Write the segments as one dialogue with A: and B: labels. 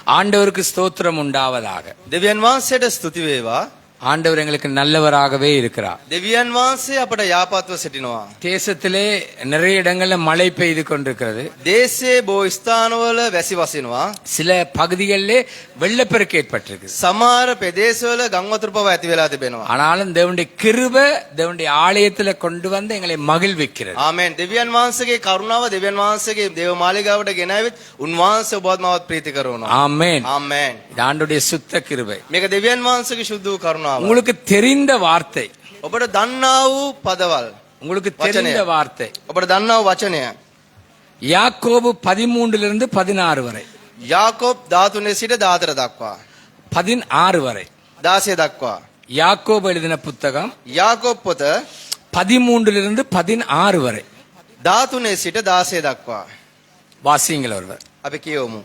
A: ஆண்டவருக்கு ஸ்தோத்திரம் உண்டாவதாக.
B: දෙවියන් වහන්සේට ස්තුති වේවා.
A: ஆண்டவர் எங்களுக்கு நல்லவராகவே இருக்கிறார்.
B: දෙවියන් වහන්සේ අපට යාපත්ව සිටිනවා.
A: தேசத்திலே நிறைய இடங்கள்ல மழை பெய்து கொண்டிருக்கிறது.
B: දේශයේ බොහෝ ස්ථානවල වැසි වසිනවා.
A: சில பகுதிகளிலே வெள்ளப்பெருக்கு ஏற்பட்டிருக்கு.
B: සමහර ප්‍රදේශවල ගම් වතුර පවා ඇති වෙලා තිබෙනවා.
A: ஆனாலும் தேவனுடைய கிருபை தேவனுடைய ஆலயத்துல கொண்டு வந்து எங்களை மகிழ்விக்கிறது.
B: ආමෙන්. දෙවියන් වහන්සේගේ කරුණාව දෙවියන් වහන්සේගේ දේව මාලිගාවට ගෙනාවිත් උන්වහන්සේ ඔබවත් මාවත් ප්‍රීති කරනවා.
A: ஆமென்.
B: ආමෙන්.
A: இது ஆண்டவருடைய சுத்த கிருபை.
B: මේක දෙවියන් වහන්සේගේ සුද්ධ වූ කරුණාව.
A: உங்களுக்கு தெரிந்த வார்த்தை,
B: ඔබට දන්නා වූ පදවල්,
A: உங்களுக்கு தெரிந்த வார்த்தை
B: ඔබට දන්නා වූ වචනය
A: யாக்கோபு 13 16 வரை,
B: යාකෝබ් 13 සිට 14 දක්වා,
A: 16 வரை,
B: 16 දක්වා.
A: யாக்கோபு எழுதின புத்தகம்
B: යාකෝබ් පොත
A: 13 16 வரை
B: 13 සිට 16 දක්වා
A: வாசியுங்கள் ஒருவர்.
B: අපි කියවමු.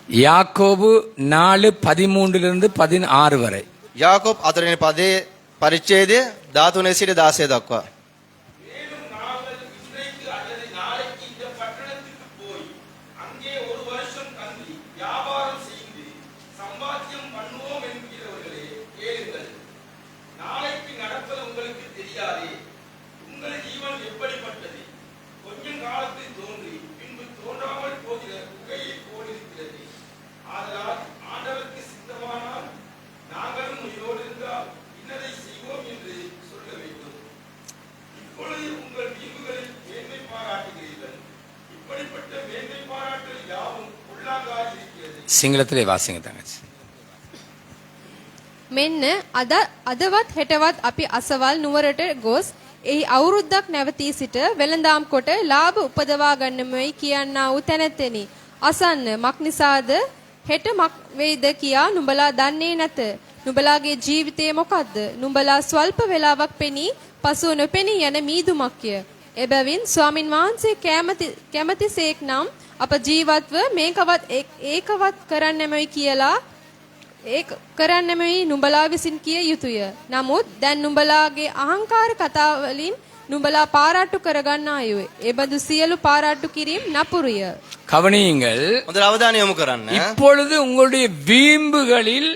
A: யாக்கோபு 4:13 16 வரை.
B: යාකෝබ් 4 වෙනි පදයේ පරිච්ඡේදය 13 සිට 16 දක්වා.
A: සිංහලத்திலே வாசிங்க தங்கச்சி.
C: මෙන්න අදවත් හෙටවත් අපි අසවල් නුවරට ගොස් එහි අවුරුද්දක් නැවතී සිට වෙළඳාම් කොට ලාභ උපදවා ගන්නමයි කියන්නා වූ තැනැත්තෙනි. අසන්න මක් නිසාද හෙට මක් වේද කියා නුඹලා දන්නේ නැත. නුඹලාගේ ජීවිතය මොකද්ද? නුඹලා ස්වල්ප වේලාවක් පෙනී පසුව නොපෙනී යන මීදුමක්ය. එබැවින් ස්වාමින් වහන්සේ කැමතිසේක් නම් අප ජීවත්ව මේකවත් ඒකවත් කරන්නමයි කියලා කරන්නමයි නුඹලා විසින් කිය යුතුය. නමුත් දැන් නුඹලාගේ අහංකාර කතා වලින් නුඹලා පාරාට්ටු කරගන්න අයුයි. එබඳු සියලු පාරාට්ටු කිරීම නපුරුය.
A: கவனியுங்கள்.
B: හොඳට අවධානය යොමු කරන්න.
A: இப்பொழுது உங்களுடைய வீம்புகளில்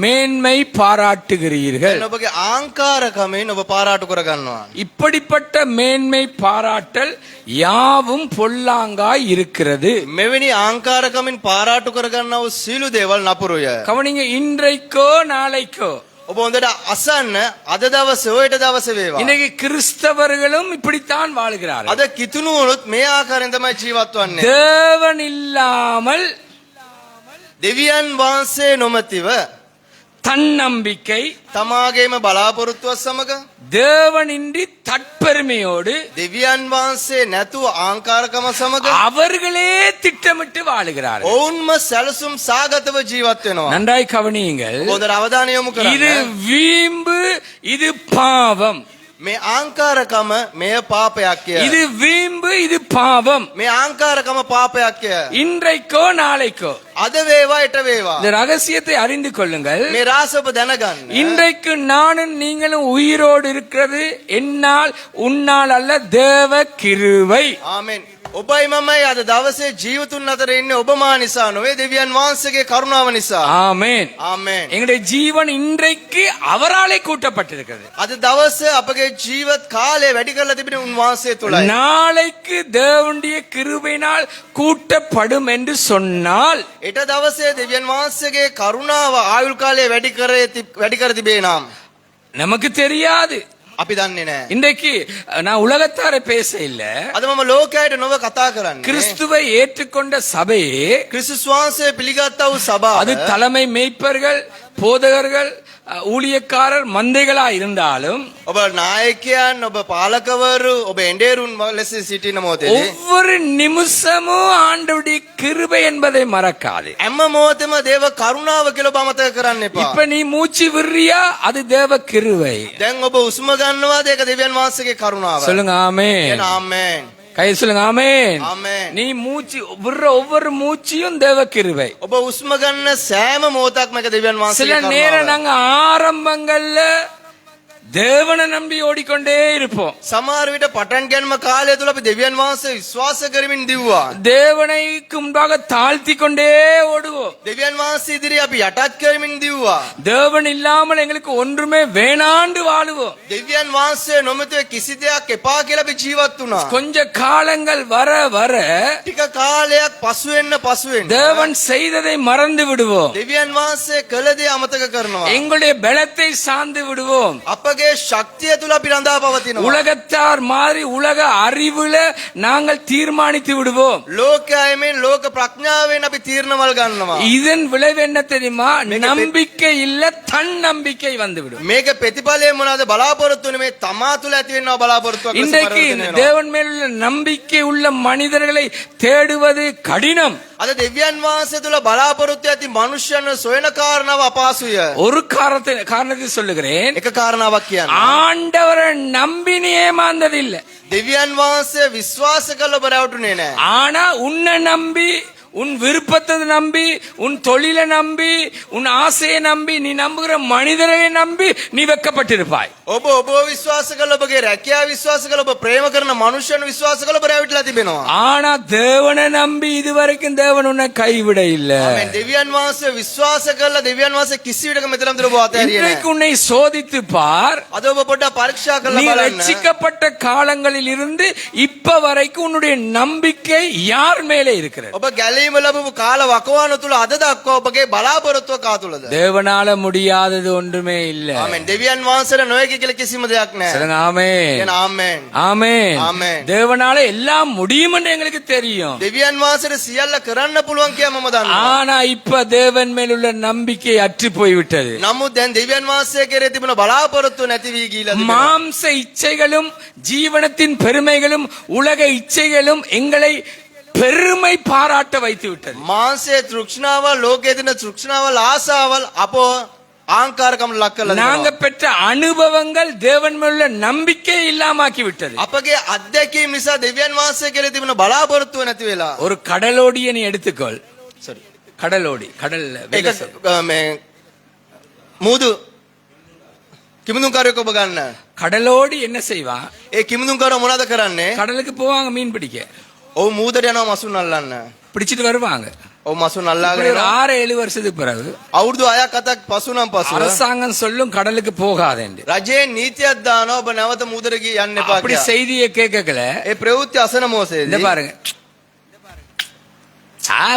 A: மேன்மை பாராட்டுகிறீர்கள்.
B: ඔබගේ ආංකාරකමෙන් ඔබ පාරාට්ටු කරගන්නවා.
A: இப்படிப்பட்ட மேன்மை பாராட்டல் யாவும் பொல்லாங்காய் இருக்கிறது.
B: මෙවැනි ආංකාරකමින් පාරාට්ටු කරගන්නා වූ සීළු දේවල් නපුරුය.
A: கவனிங்க, இன்றைக்கோ நாளைக்கோ
B: ඔබ හොඳට අසන්න. අද දවසේ ඔයට දවසේ වේවා.
A: இன்னைக்கு கிறிஸ்தவர்களும் இப்படித்தான் வாழ்கிறார்கள்.
B: අද කිතුණුවොත් මේ ආකාරයෙන් තමයි ජීවත් වන්නේ.
A: தேவன் இல்லாமல்
B: දෙවියන් වහන්සේ නොමැතිව
A: தன்னம்பிக்கை,
B: තමාගේම බලාපොරොත්තුව සමග
A: தேவனின்றி தற்பெருமையோடு
B: දෙවියන් වහන්සේ නැතුව ආංකාරකම සමග
A: அவர்களே திட்டமிட்டு வாழுகிறார்கள்.
B: ඔවුන්ම සැලසුම් සාගතව ජීවත් වෙනවා.
A: நன்றாய் கவனியுங்கள்.
B: හොඳට අවධානය යොමු
A: இது
B: කරන්න.
A: வீம்பு, இது பாவம்.
B: මේ ආංකාරකම මෙය පාපයක්ය.
A: இது வீம்பு, இது பாவம்.
B: මේ ආංකාරකම පාපයක්ය.
A: இன்றைக்கோ நாளைக்கோ
B: අද වේවා ඊට වේවා.
A: இந்த ரகசியத்தை அறிந்து கொள்ளுங்கள்.
B: මේ රාසප දැනගන්න.
A: இன்றைக்கு நானும் நீங்களும் உயிரோடு இருக்கிறது என்னால் உன்னால் அல்ல, தேவ கிருபை.
B: ආමෙන්. ඔබයි මමයි අද දවසේ ජීවතුන් අතර ඉන්නේ ඔබ මා නිසා නොවේ, දෙවියන් වහන්සේගේ කරුණාව නිසා.
A: ஆமென்.
B: ආමෙන්.
A: எங்களுடைய ஜீவன் இன்றைக்கு அவராலே கூட்டப்பட்டிருக்கிறது.
B: අද දවසේ අපගේ ජීවත් කාලය වැඩි කරලා තිබෙන උන්වහන්සේ තුලයි.
A: நாளைக்கு தேவனுடைய கிருபையினால் கூட்டப்படும் என்று சொன்னால்
B: ඊට දවසේ දෙවියන් වහන්සේගේ කරුණාව ආයුල් කාලය වැඩි කර තිබේ නම්
A: நமக்கு தெரியாது.
B: අපි දන්නේ නැහැ.
A: இன்றைக்கு நான் உலகத்தார பேச இல்ல,
B: අද මම ලෝකයට නොව කතා කරන්නේ.
A: கிறிஸ்துவை ஏற்றுக்கொண்ட சபையே,
B: ක්‍රිස්තුස් වහන්සේ පිළිගත්තා වූ සභාව,
A: அது தலைமை மேய்ப்பர்கள், போதகர்கள், ஊழியக்காரர், மந்தைகளா இருந்தாலும்
B: ඔබ නායකයන්, ඔබ පාලකවරු, ඔබ එඬේරුන් ලෙස සිටින මොහොතේදී
A: ஒவ்வொரு நிமிஷமும் ஆண்டவருடைய கிருபை என்பதை மறக்காதே.
B: හැම මොහොතෙම දේව කරුණාව කියලා ඔබ අමතක කරන්න එපා.
A: இப்ப நீ மூச்சு விடுறியா, அது தேவ கிருபை.
B: දැන් ඔබ උස්ම ගන්නවාද, ඒක දෙවියන් වහන්සේගේ කරුණාව.
A: சொல்லுங்க ஆமென்.
B: ආමෙන්.
A: கை சொல்லுங்க ஆமென்.
B: ආමෙන්.
A: நீ மூச்சு விடுற ஒவ்வொரு மூச்சியும் தேவ கிருபை.
B: ඔබ උස්ම ගන්න සෑම මොහොතක්ම ඒක දෙවියන්
A: சில
B: වහන්සේගේ
A: நேரம்
B: කරුණාව.
A: நாங்க ஆரம்பங்கள்ல தேவனை நம்பி ஓடிக்கொண்டே இருப்போம்.
B: සමහර විට පටන් ගැනීම කාලය තුල අපි දෙවියන් වහන්සේ විශ්වාස කරමින් දිව්වා.
A: தேவனைக்கு முன்பாக தாழ்த்தி கொண்டே ஓடுவோம்.
B: දෙවියන් වහන්සේ ඉදිරියේ අපි යටත් කරමින් දිව්වා.
A: தேவன் இல்லாமல் எங்களுக்கு ஒன்றுமே வேணாண்டு வாழுவோம்.
B: දෙවියන් වහන්සේ නොමැතිව කිසි දෙයක් එපා කියලා අපි ජීවත් වුණා.
A: கொஞ்ச காலங்கள் வர வர
B: ටික කාලයක් පසු වෙන්න
A: தேவன் செய்ததை மறந்து விடுவோம்.
B: දෙවියන් වහන්සේ කළ දේ අමතක කරනවා.
A: எங்களுடைய பலத்தை சார்ந்து விடுவோம்.
B: අපගේ ශක්තිය තුල අපි රඳා පවතිනවා.
A: உலகத்தார் மாதிரி உலக அறிவுல நாங்கள் தீர்மானித்து விடுவோம்.
B: ලෝකයේම ලෝක ප්‍රඥාවෙන් අපි තීරණවල් ගන්නවා.
A: இதன் விளைவு என்ன தெரியுமா? நம்பிக்கை இல்ல தன்னம்பிக்கை வந்துவிடும்.
B: මේක ප්‍රතිඵලය මොනවාද? බලාපොරොත්තු නෙමේ තමා තුල ඇති වෙනවා බලාපොරොත්තුවක් ලෙස
A: இன்றைக்கு
B: පරිවර්තනය වෙනවා.
A: தேவன் மேல் உள்ள நம்பிக்கை உள்ள மனிதர்களை தேடுவது கடினம்.
B: අද දෙවියන් වහන්සේ තුල බලාපොරොත්තු ඇති මනුෂ්‍යයන් සොයන කාරණාව අපහසුය.
A: ஒரு காரணத்தை சொல்லுகிறேன்.
B: එක කාරණාවක් කියන්න.
A: ஆண்டவரை நம்பி நீ ஏமாந்ததில்லை.
B: දෙවියන් වහන්සේ විශ්වාස කළ ඔබ රැවටුනේ නැහැ.
A: ஆனா உன்னை நம்பி, உன் விருப்பத்தை நம்பி, உன் தொழிலை நம்பி, உன் ஆசையை நம்பி, நீ நம்புகிற மனிதரை நம்பி நீ வெக்கப்பட்டிருப்பாய்.
B: ඔබ විශ්වාස කළ ඔබගේ රැකියාව විශ්වාස කළ ඔබ ප්‍රේම කරන මනුෂ්‍යයන් විශ්වාස කළ ඔබ රැවටිලා තිබෙනවා.
A: ஆனா தேவனை நம்பி இதுவரைக்கும் தேவன் உன்னை கைவிட இல்ல.
B: ආමෙන්. දෙවියන් වහන්සේ විශ්වාස කළා දෙවියන් වහන්සේ කිසි විටක මෙතනම තුල ඔබ අතහැරියේ
A: இன்றைக்கு
B: නැහැ.
A: உன்னை சோதித்து பார்.
B: අද ඔබ පොඩ්ඩක් පරීක්ෂා
A: நீ
B: කරලා බලන්න.
A: ரட்சிக்கப்பட்ட காலங்களில் இருந்து இப்ப வரைக்கும் உன்னுடைய நம்பிக்கை யார் மேலே இருக்கிறது?
B: ඔබ ගැලීම ලැබපු කාල වකවාන තුල අද දක්වා ඔබගේ බලාපොරොත්තුව කා තුලද?
A: தேவனால முடியாதது ஒன்றுமே இல்ல.
B: ආමෙන්. දෙවියන් වහන්සේට නොයකි කියලා කිසිම දෙයක් නැහැ.
A: சொல்லுங்க ஆமென்.
B: කියන ආමෙන්.
A: ஆமென்.
B: ஆமென்.
A: தேவனால எல்லாம் முடியும்னு எங்களுக்கு தெரியும்.
B: දෙවියන් වහන්සේට සියල්ල කරන්න පුළුවන් කියලා මම දන්නවා.
A: ஆனா இப்ப தேவன் மேல் உள்ள நம்பிக்கை அற்று போய்விட்டது.
B: නමුත් දැන් දෙවියන් වහන්සේ කෙරේ තිබුණ බලාපොරොත්තුව නැති වී ගිහිලා තිබෙනවා.
A: மாம்ச இச்சைகளும் ஜீவனத்தின் பெருமைகளும் உலக இச்சைகளும் எங்களை பெருமை பாராட்ட வைத்து விட்டது.
B: මාංශයේ තෘෂ්ණාවල් ලෝකයේ තියෙන තෘෂ්ණාවල් ආසාවල් අපෝ ආංකාරකම් ලක් කළා.
A: நாங்க பெற்ற அனுபவங்கள் தேவன் மேல் உள்ள நம்பிக்கை இல்லாமாக்கி விட்டது.
B: අපගේ අත්දැකීම් නිසා දෙවියන් වහන්සේ කෙරේ තිබුණ බලාපොරොත්තුව නැති වෙලා.
A: ஒரு கடலோடியை நீ எடுத்துக்கொள்.
B: sorry.
A: கடலோடி கடல்ல
B: ඒක මේ මුදු කිමුදුන්කාරයෙක් ඔබ ගන්න.
A: கடலோடி என்ன செய்வான்?
B: ඒ කිමුදුන්කාරව මොනවද කරන්නේ?
A: கடலுக்கு போவாங்க மீன் பிடிக்க.
B: ඔව් මූදට යනවා මසුන් අල්ලන්න.
A: பிடிச்சிட்டு வருவாங்க.
B: ඔව් මසුන්
A: இப்படி
B: අල්ලාගෙන
A: ஒரு 6-7 வருஷத்துக்கு பிறகு
B: අවුරුදු 6ක් 7ක් පසු නම් පසු
A: அரசாங்கம் சொல்லும் கடலுக்கு போகாதேன்னு.
B: රජයේ නීතියක් දානවා ඔබ නැවත මූදට ගිය යන්න එපා
A: அப்படி
B: කියලා.
A: செய்தியை கேட்கல.
B: ඒ ප්‍රවෘත්ති අසන
A: இந்த
B: මොහොතේදී
A: பாருங்க,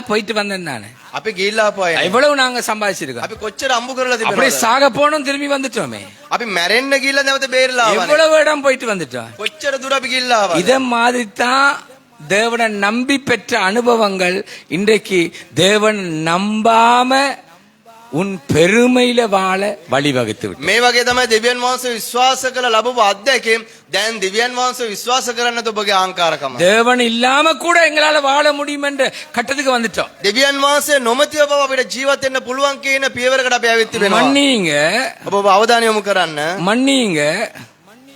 A: போயிட்டு வந்தேன் நானு.
B: අපි ගිහිල්ලා ආපු අය.
A: இவ்வளவு நாங்க சம்பாதிச்சிருக்கோம்.
B: අපි කොච්චර අම්බු කරලා
A: அப்படி
B: තිබෙනවද?
A: சாக போனோம், திரும்பி வந்துட்டோமே.
B: අපි මැරෙන්න ගිහිල්ලා නැවත බේරලා ආවනේ.
A: எவ்வளவு இடம் போயிட்டு வந்துட்டோம்.
B: කොච්චර දුර අපි ගිහිල්ලා ආවද?
A: இத மாதிரி தான் தேவனை நம்பி பெற்ற அனுபவங்கள் இன்றைக்கு தேவன் நம்பாம உன் பெருமையில வாழ வழிவகுத்து விட்டு.
B: මේ වගේ තමයි දෙවියන් වහන්සේ විශ්වාස කළ ලැබුව අත්දැකීම් දැන් දෙවියන් වහන්සේ විශ්වාස කරන්නත් ඔබගේ ආංකාරකම.
A: தேவன் இல்லாம கூட எங்களால வாழ முடியும் என்ற கட்டத்துக்கு வந்துட்டோம்.
B: දෙවියන් වහන්සේ නොමැතිව බව අපිට ජීවත් වෙන්න පුළුවන් කියන පියවරකට අපි ආවිත් තිබෙනවා.
A: மன்னிங்க,
B: ඔබ අවධානය යොමු කරන්න.
A: மன்னிங்க,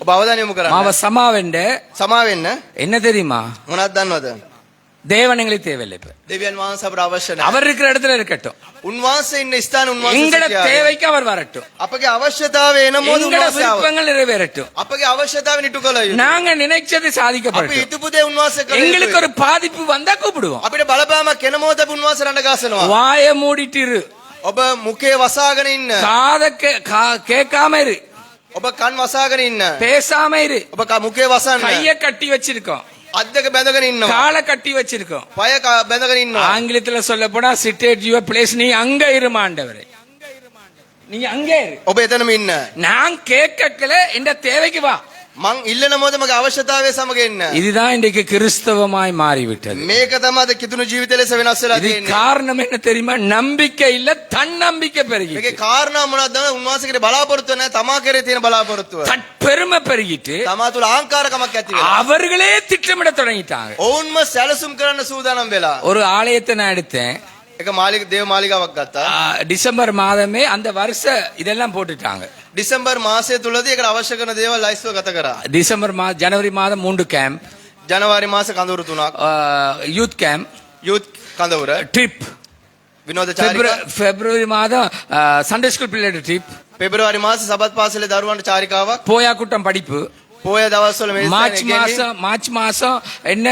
B: ඔබ අවධානය යොමු කරන්න.
A: மாவ சமாவெண்ட
B: සමා වෙන්න.
A: என்ன தெரியுமா?
B: මොනවද දන්නවද?
A: தேவன் எங்களுக்கு தேவையில்லை. இப்ப
B: දෙවියන් වහන්සේ අපට අවශ්‍ය නැහැ.
A: அவர் இருக்கிற இடத்துல இருக்கட்டும்.
B: උන්වහන්සේ ඉන්න ස්ථාන උන්වහන්සේ
A: எங்கட
B: සිටියා.
A: தேவைக்கு அவர் வரட்டும்.
B: අපගේ අවශ්‍යතාවය එන මොහොත
A: எங்கட
B: උන්වහන්සේ ආවා.
A: விருப்பங்கள் நிறைவேறட்டும்.
B: අපගේ අවශ්‍යතාවය නිටු කළ යුතුයි.
A: நாங்க நினைச்சது
B: අපි
A: சாதிக்கப்படட்டும்.
B: හිතපු දේ උන්වහන්සේ කළ
A: எங்களுக்கு
B: යුතුයි.
A: ஒரு பாதிப்பு வந்தா கூப்பிடுவோம்.
B: අපිට බලපෑමක් එන මොහොත අපි උන්වහන්සේ රඳ ගාසනවා.
A: வாய மூடிட்டு இரு.
B: ඔබ මුඛේ වසාගෙන ඉන්න.
A: காத கேட்காம இரு.
B: ඔබ කන් වසාගෙන ඉන්න.
A: பேசாம இரு.
B: ඔබ මුඛේ වසන්න.
A: கைய கட்டி வச்சிருக்கோம்,
B: අත් දෙක බැඳගෙන ඉන්නවා.
A: காலை கட்டி வச்சிருக்கோம்.
B: පය බැඳගෙන ඉන්නවා.
A: ஆங்கிலத்துல சொல்ல போனா sit at your place. நீ அங்க இருமாண்டவரே, நீ அங்கே இரு.
B: ඔබ එතනම ඉන්න.
A: நான் கேட்கல, என்ற தேவைக்கு வா.
B: මං ඉල්ලන මොහොත මගේ අවශ්‍යතාවය සමග එන්න.
A: இதுதான் இன்றைக்கு கிறிஸ்தவமாய் மாறிவிட்டது.
B: මේක තමයි අද කිතුණු ජීවිතය ලෙස වෙනස් වෙලා
A: இது
B: තියෙන්නේ.
A: காரணம் என்ன தெரியுமா? நம்பிக்கை இல்ல, தன்னம்பிக்கை பெருகிட்டு.
B: මේකේ කාරණා මොනවද? උන්වහන්සේ කෙරේ බලාපොරොත්තු නැහැ. තමා කෙරේ තියෙන බලාපොරොත්තුව.
A: தற்பெருமை பெருகிட்டு
B: තමා තුල ආංකාරකමක් ඇති වෙලා.
A: அவர்களே திட்டமிட தொடங்கிட்டாங்க.
B: ඔවුන්ම සැලසුම් කරන්න සූදානම් වෙලා.
A: ஒரு ஆலயத்தை நான் எடுத்தேன்.
B: එක දේව මාලිගාවක් ගත්තා.
A: டிசம்பர் மாதமே அந்த வருஷ இதெல்லாம் போட்டுட்டாங்க.
B: डिसेंबर මාසය තුලදී ඒකට අවශ්‍ය කරන දේවල් ලයිස්තුව ගත කරා.
A: டிசம்பர் ஜனவரி மாதம் 3 கேம்ப்,
B: ජනවාරි මාස කඳවුරු 3ක්,
A: யூத் கேம்ப்,
B: යූත් කඳවුර,
A: ட்ரிப்,
B: විනෝද චාරිකා,
A: பிப்ரவரி மாதம் சண்டே ஸ்கூல் பிள்ளையோட ட்ரிப்,
B: පෙබරවාරි මාසේ සබත් පාසලේ දරුවන්ට චාරිකාවක්
A: போயா கூட்டம் படிப்பு
B: පොය දවස්වල මේ
A: மார்ச் மாசம் என்ன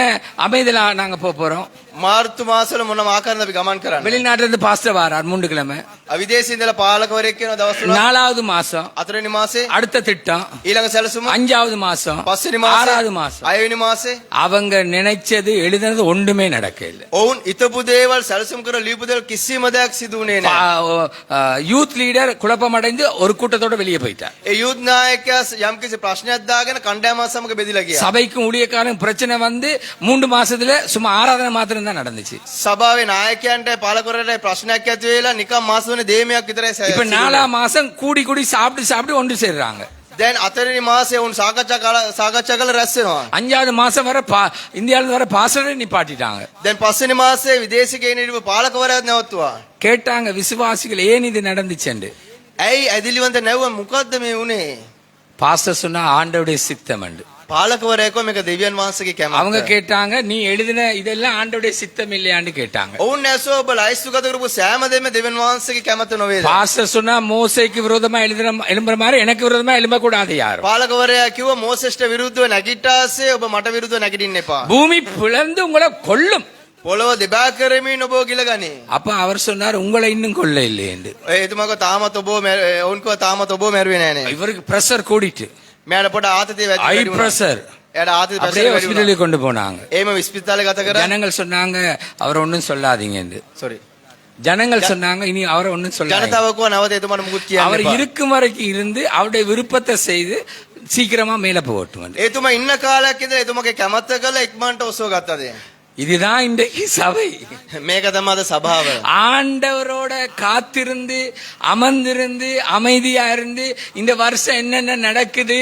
A: அமைதலா நாங்க போறோம்
B: මාර්තු මාසවල මොනම ආකාරයෙන්ද අපි ගමන් කරන්නේ
A: வெளிநாட்டுல இருந்து பாஸ்டர் வாரார் 3 கிழமை
B: විදේශේ ඉඳලා පාලකවරයෙක් කියන දවස්වල
A: 4வது மாசம்
B: 4වෙනි මාසේ
A: அடுத்த திட்டம்
B: ඊළඟ සැලසුම
A: 5வது மாசம்
B: 5වෙනි මාසේ
A: 6வது மாசம்
B: 6වෙනි මාසේ
A: அவங்க நினைச்சது எழுதினது ஒன்றுமே நடக்கல
B: ඔවුන් ඉතපු දේවල් සැලසුම් කර ලියපු දේවල් කිසිම දෙයක් සිදු වුණේ නැහැ
A: யூத் லீடர் குழப்பமடைந்து ஒரு கூட்டத்தோட வெளியே போயிட்டார்
B: ඒ යුත් නායකයා යම්කිසි ප්‍රශ්නයක් දාගෙන කණ්ඩායමත් සමග බෙදලා ගියා
A: சபைக்கும் ஊழியக்காரன் பிரச்சனை வந்து 3 மாசத்துல சும்மா ஆராதனை மாத்திரம் தான் நடந்துச்சு
B: සභාවේ නායකයන්ට පාලකවරට ප්‍රශ්නයක් ඇති වෙලා නිකම් මාස තුනේ දේමයක් විතරයි
A: இப்ப 4ஆம் மாசம் கூடி கூடி சாப்பிட்டு ஒன்று சேர்றாங்க
B: දැන් 4වෙනි මාසේ උන් සාකච්ඡා කළ රැස් වෙනවා
A: 5வது மாசம் வர இந்தியால வர பாஸ்டரை நிப்பாட்டிட்டாங்க
B: දැන් 5වෙනි මාසේ විදේශිකයන් ඉදිරිය පාලකවරයාත් නැවතුවා
A: கேட்டாங்க விசுவாசிகள் ஏன் இது நடந்துச்சுன்னு
B: ඇයි ඇදිලිවන්ත නැවුව මොකද්ද මේ උනේ
A: பாஸ்டர் சொன்னா ஆண்டவருடைய சித்தம் என்று
B: පාලකවරයෙක්ව මේක දෙවියන් වහන්සේගේ කැමැත්ත
A: அவங்க கேட்டாங்க நீ எழுதின இதெல்லாம் ஆண்டவருடைய சித்தம் இல்லையான்னு கேட்டாங்க
B: ඔවුන් ඇසුව ඔබ ලයිස්තුගත කරපු සෑම දෙම දෙවියන් වහන්සේගේ කැමැත්ත නොවේද
A: பாஸ்டர் சொன்னா மோசேக்கு விரோதமா எழும்புற மாதிரி எனக்கு விரோதமா எழும்ப கூடாது யாரும்
B: පාලකවරයා කිව්ව මෝසෙස්ට විරුද්ධව නැගිට්ටාසේ ඔබ මට විරුද්ධව නැගිටින්න එපා
A: பூமி பிளந்து உங்களை கொல்லும்
B: පොළව දෙබා කරමින් ඔබ ගිලගනි
A: அப்ப அவர் சொன்னார் உங்களை இன்னும் கொல்ல இல்லை என்று
B: එතුමාක තාමත් ඔබ ඔවුන් කිව්වා තාමත් ඔබ මැරුවේ නෑනේ
A: இவருக்கு பிரஷர் கூடிட்டு
B: මෑණ පොඩ ආතතිය වැඩි
A: ஹை பிரஷர்
B: එයාට ආතතිය
A: அப்படியே
B: ප්‍රශ්න වැඩි
A: ஹாஸ்பிடலுக்கு கொண்டு போனாங்க
B: එහෙම විස්පිතාලේ ගත කරා
A: ஜனங்கள் சொன்னாங்க அவர் ஒண்ணும் சொல்லாதீங்க என்று
B: sorry
A: ஜனங்கள் சொன்னாங்க இனி அவரை ஒண்ணும் சொல்லாதீங்க
B: ජනතාව කිව්වා නැවත එතුමාට මුකුත් කියන්න
A: அவர்
B: එපා
A: இருக்கும் வரைக்கும் இருந்து அவருடைய விருப்பத்தை செய்து சீக்கிரமா மேல போகட்டும் என்று.
B: එතුමා ඉන්න කාලයක් ඉඳලා එතුමාගේ කැමැත්ත කළා ඉක්මනට ඔසව ගත්තද
A: இதுதான் இன்றைக்கு சபை
B: මේක තමයි අද සභාව
A: ஆண்டவரோட காத்திருந்து அமர்ந்திருந்து அமைதியா இருந்து இந்த வருஷம் என்னென்ன நடக்குது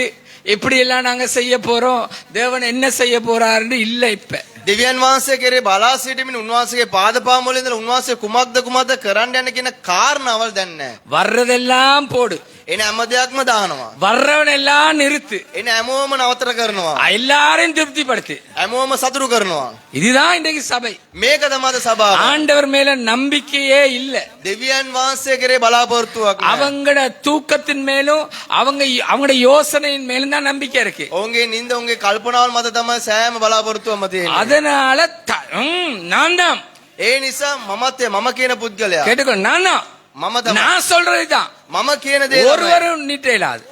A: எப்படி எல்லாம் நாங்க செய்ய போறோம் தேவன் என்ன செய்ய போறாருன்னு இல்ல இப்ப
B: දෙවියන් වහන්සේ කෙරේ බලා සිටීමෙන් උන්වහන්සේගේ පාදපාමුල ඉඳලා උන්වහන්සේ කුමක්ද කරන්න යන කියන කාරණාවල් දැන් නැහැ.
A: வர்றதெல்லாம் போடு
B: එන හැම දෙයක්ම දානවා.
A: வர்றவன் எல்லாம் நிறுத்து
B: එන හැමෝම නවතර කරනවා.
A: எல்லாரையும் திருப்திப்படுத்து
B: හැමෝම සතුටු කරනවා.
A: இதுதான் இன்றைக்கு சபை
B: මේක තමයි සභාව.
A: ஆண்டவர் மேல நம்பிக்கையே இல்ல
B: දෙවියන් වහන්සේ කෙරේ බලාපොරොත්තුවක් නැහැ.
A: அவங்களோட தூக்கத்தின் மேலும் அவங்களோட யோசனையின் மேலும் தான் நம்பிக்கை இருக்கு
B: ඔවුන්ගේ නිින්ද ඔවුන්ගේ කල්පනාවල් මත තමයි සෑම බලාපොරොත්තුවක්ම තියෙන්නේ.
A: அதனால நான் தான்
B: ඒ නිසා මම කියන පුද්ගලයා
A: கேட்டுக்கோ நான் தான்
B: මම තමයි
A: நான் சொல்றதுதான்
B: මම කියන දේ
A: ஒருவரும் நிட்டேலாது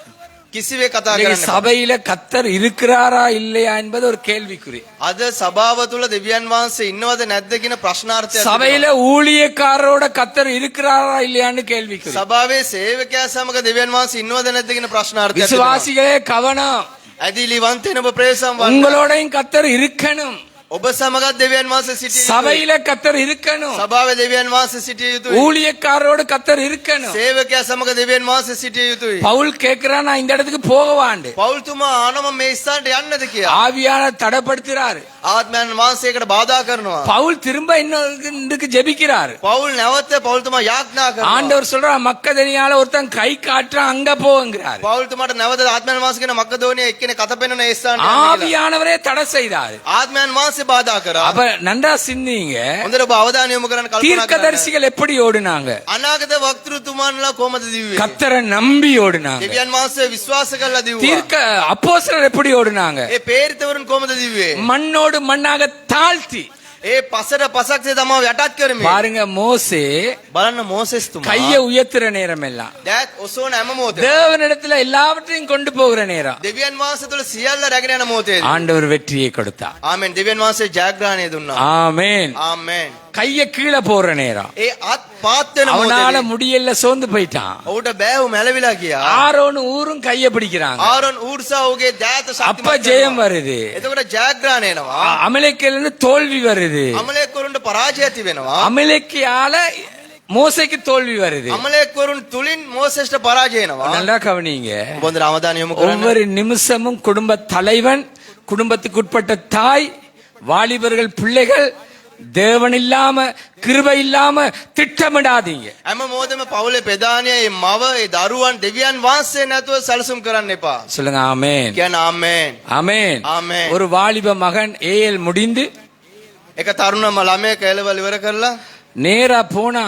B: කිසිවේ කතා
A: இன்னைக்கு
B: කරන්නේ
A: சபையில கத்தர் இருக்கிறாரா இல்லையா என்பது ஒரு கேள்விக்குறி
B: අද සභාව තුළ දෙවියන් වහන්සේ ඉන්නවද නැද්ද කියන ප්‍රශ්නාර්ථයක්
A: சபையில ஊழியக்காரரோட கத்தர் இருக்கிறாரா இல்லையான்னு கேள்விக்குறி
B: සභාවේ සේවකයා සමග දෙවියන් වහන්සේ ඉන්නවද නැද්ද කියන ප්‍රශ්නාර්ථයක්
A: விசுவாசிகளே கவனம்
B: ඇදිලිවන්තෙන ඔබ ප්‍රේසම් වන්න
A: உங்களோடையும் கத்தர் இருக்கணும்
B: ඔබ සමගත් දෙවියන් වහන්සේ සිටිය යුතුයි
A: சபையில கத்தர் இருக்கணும்
B: සභාවේ දෙවියන් වහන්සේ සිටිය යුතුයි
A: ஊழியக்காரரோட கத்தர் இருக்கணும்
B: සේවකයා සමග දෙවියන් වහන්සේ සිටිය යුතුයි
A: பவுல் கேக்குறான் நான் இந்த இடத்துக்கு போகவாண்டு
B: පෞල්තුමා ආනම මේ ස්ථානට යන්නද කියලා
A: ஆவியான தடைப்படுத்துறாரு
B: ආත්මයන් වහන්සේකට බාධා කරනවා
A: பவுல் திரும்ப இன்னொருக்கு ஜெபிக்கிறாரு
B: පෞල් නැවත පෞල්තුමා යාඥා කරනවා
A: ஆண்டவர் சொல்றா மக்கதனியால ஒருத்தன் கை காட்டுறான் அங்க போங்கிறாரு
B: පෞල්තුමාට නැවත ආත්මයන් වහන්සේ කියන මක්කදෝනිය එක්කෙනෙක් කත පෙන්නන ඒ ස්ථානට
A: ஆவியானவரே தடை செய்தாரு
B: ආත්මයන් වහන්සේ බාධා කරා
A: அப்ப நன்றா சிந்திங்க
B: හොඳට ඔබ අවධානය යොමු කරන්න කල්පනා කරන්න
A: தீர்க்கதரிசிகள் எப்படி ஓடுனாங்க
B: අනාගත වක්තෘතුමාන්ලා කොහමද දිව්වේ
A: கத்தரை நம்பி ஓடுனாங்க
B: දෙවියන් වහන්සේ විශ්වාස කරලා දිව්වා
A: தீர்க்க அப்போஸ்தலர் எப்படி ஓடுனாங்க
B: ඒ පේරිතවරුන් කොහමද දිව්වේ
A: மண்ணோடு மண்ணாக தாழ்த்தி
B: ඒ පසට පසක්සේ තමයි යටත් කරමින්
A: பாருங்க மோசே
B: බලන්න මෝසෙස් තුමා
A: கைய உயர்த்துற நேரம் எல்லாம்
B: දැත් ඔසෝන හැම මොහොතේ
A: தேவனிடத்துல எல்லாவற்றையும் கொண்டு போகிற நேரம்
B: දෙවියන් වහන්සේ තුළ සියල්ල රැගෙන යන මොහොතේ
A: ஆண்டவர் வெற்றியை கொடுத்தார்
B: ආමෙන් දෙවියන් වහන්සේ ජයග්‍රහණය දුන්නා
A: ஆமென்
B: ආමෙන්
A: கைய கீழே போற நேரம்
B: ඒ අත් පාත් වෙන
A: அவனால
B: මොහොතේ
A: முடியல சோர்ந்து போயிட்டான்
B: ඔහුට බෑව මැලවිලා ගියා
A: ஆரோன் ஊரும் கைய பிடிக்கிறாங்க
B: ආරොන් ඌර්සා ඔහුගේ දෑත
A: அப்ப
B: ශක්තිමත්
A: ஜெயம் வருது
B: එතකොට ජයග්‍රහණය එනවා
A: அமலேக்கில இருந்து தோல்வி வருது
B: අමලේක්වරුන්ට පරාජය ඇති වෙනවා
A: அமலேக்கியால மோசைக்கு தோல்வி வருது
B: අමලේක්වරුන් තුලින් මෝසෙස්ට පරාජය වෙනවා
A: நல்லா கவனிங்க
B: බොන්දර අවධානය යොමු කරන්න
A: ஒவ்வொரு நிமிஷமும் குடும்ப தலைவன் குடும்பத்துக்குட்பட்ட தாய் வாலிபர்கள் பிள்ளைகள் தேவன் இல்லாம கிருபை இல்லாம திட்டமிடாதீங்க
B: හැම මොහොතේම පවුලේ ප්‍රධානියා මේ මව ඒ දරුවන් දෙවියන් වහන්සේ නැතුව සැලසුම් කරන්න එපා
A: சொல்லுங்க ஆமென்
B: කියන ආමෙන්
A: ஆமென்
B: ආමෙන්
A: ஒரு வாலிப மகன் ஏஎல் முடிந்து
B: එක තරුණ ළමයෙක් එළවල ඉවර කරලා
A: நேரா போனா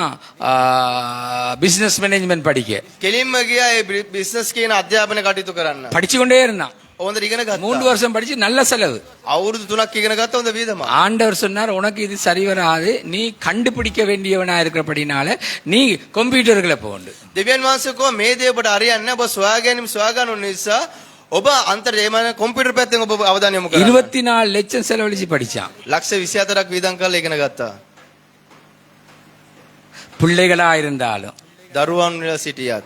A: பிசினஸ் மேனேஜ்மெண்ட் படிக்க
B: කෙලින්ම ගියා ඒ බිස්නස් කියන අධ්‍යාපන කටයුතු කරන්න.
A: படிச்சு கொண்டே இருந்தான்.
B: හොඳට ඉගෙන ගත්තා.
A: 3 வருஷம் படிச்சு நல்ல செலவு.
B: අවුරුදු 3ක් ඉගෙන ගත්තා හොඳ වියදමක්.
A: ஆண்டவர் சொன்னார், உனக்கு இது சரி வராது, நீ கண்டுபிடிக்க வேண்டியவனா இருக்கிறபடினால நீ கம்ப்யூட்டர்களை போண்டு.
B: දෙවියන් වහන්සේ කෝ මේ දේ ඔබට හරියන්නේ නැහැ. ඔබ සොයාගන්න නිසා ඔබ අන්තර්ජාලය කොම්පියුටර් පැත්තෙන් ඔබ අවධානය යොමු කරන්න.
A: 24 லட்சம் செலவழிச்சு படிச்சான்.
B: ලක්ෂ 24ක් වියදම් කරලා ඉගෙන ගත්තා.
A: பிள்ளைகளா இருந்தாலும்,
B: දරුවන් වල සිටියත්,